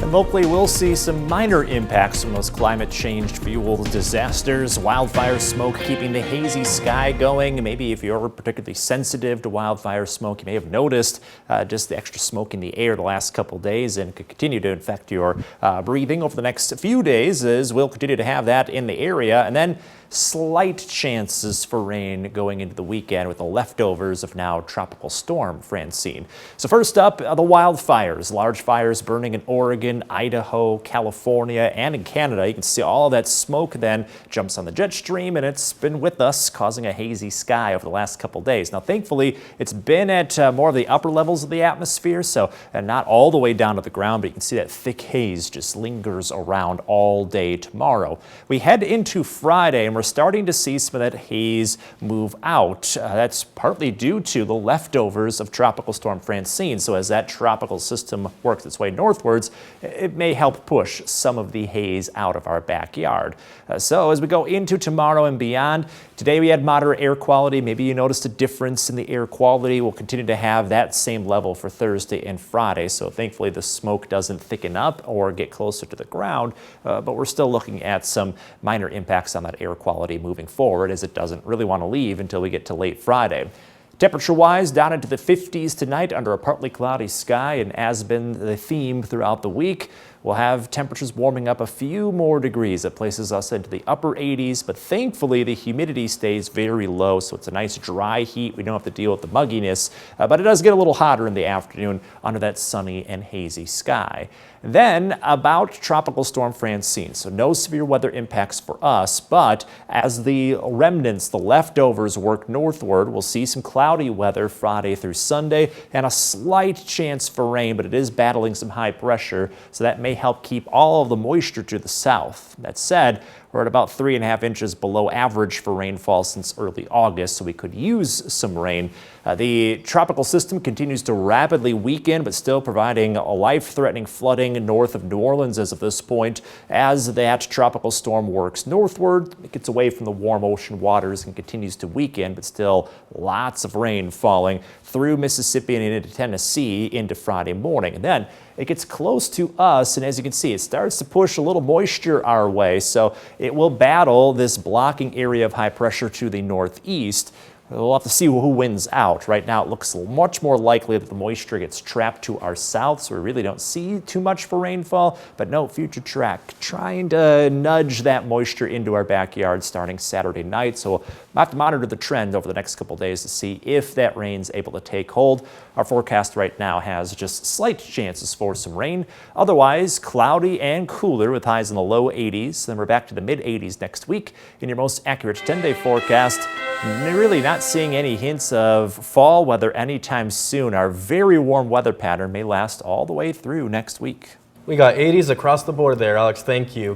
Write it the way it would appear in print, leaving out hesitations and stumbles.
And locally, we'll see some minor impacts from those climate change-fueled disasters. Wildfire smoke keeping the hazy sky going. Maybe if you're particularly sensitive to wildfire smoke, you may have noticed just the extra smoke in the air the last couple days, and could continue to infect your breathing over the next few days, as we'll continue to have that in the area. And then slight chances for rain going into the weekend with the leftovers of now Tropical Storm Francine. So first up, the wildfires. Large fires burning in Oregon, Idaho, California, and in Canada. You can see all of that smoke then jumps on the jet stream, and it's been with us, causing a hazy sky over the last couple days. Now, thankfully, it's been at more of the upper levels of the atmosphere, so not all the way down to the ground, but you can see that thick haze just lingers around all day tomorrow. We head into Friday, and we're starting to see some of that haze move out. That's partly due to the leftovers of Tropical Storm Francine. So as that tropical system works its way northwards, it may help push some of the haze out of our backyard. So as we go into tomorrow and beyond, today we had moderate air quality. Maybe you noticed a difference in the air quality. We'll continue to have that same level for Thursday and Friday. So thankfully the smoke doesn't thicken up or get closer to the ground, but we're still looking at some minor impacts on that air quality moving forward, as it doesn't really want to leave until we get to late Friday. Temperature-wise, down into the 50s tonight under a partly cloudy sky, and as been the theme throughout the week, we'll have temperatures warming up a few more degrees. That places us into the upper 80s, but thankfully the humidity stays very low, so it's a nice dry heat. We don't have to deal with the mugginess, but it does get a little hotter in the afternoon under that sunny and hazy sky. Then about Tropical Storm Francine. So no severe weather impacts for us, but as the remnants, the leftovers work northward, we'll see some cloudy weather Friday through Sunday and a slight chance for rain, but it is battling some high pressure, so that may help keep all of the moisture to the south. That said, we're at about 3.5 inches below average for rainfall since early August, so we could use some rain. The tropical system continues to rapidly weaken, but still providing a life-threatening flooding north of New Orleans as of this point. As that tropical storm works northward, it gets away from the warm ocean waters and continues to weaken, but still lots of rain falling through Mississippi and into Tennessee into Friday morning. And then it gets close to us, and as you can see, it starts to push a little moisture our way, so it will battle this blocking area of high pressure to the northeast. We'll have to see who wins out. Right now, it looks much more likely that the moisture gets trapped to our south, so we really don't see too much for rainfall, but no, future track trying to nudge that moisture into our backyard starting Saturday night. So we'll have to monitor the trend over the next couple days to see if that rain's able to take hold. Our forecast right now has just slight chances for some rain. Otherwise, cloudy and cooler with highs in the low 80s. Then we're back to the mid 80s next week. In your most accurate 10-day forecast, really not seeing any hints of fall weather anytime soon. Our very warm weather pattern may last all the way through next week. We got 80s across the board there, Alex. Thank you.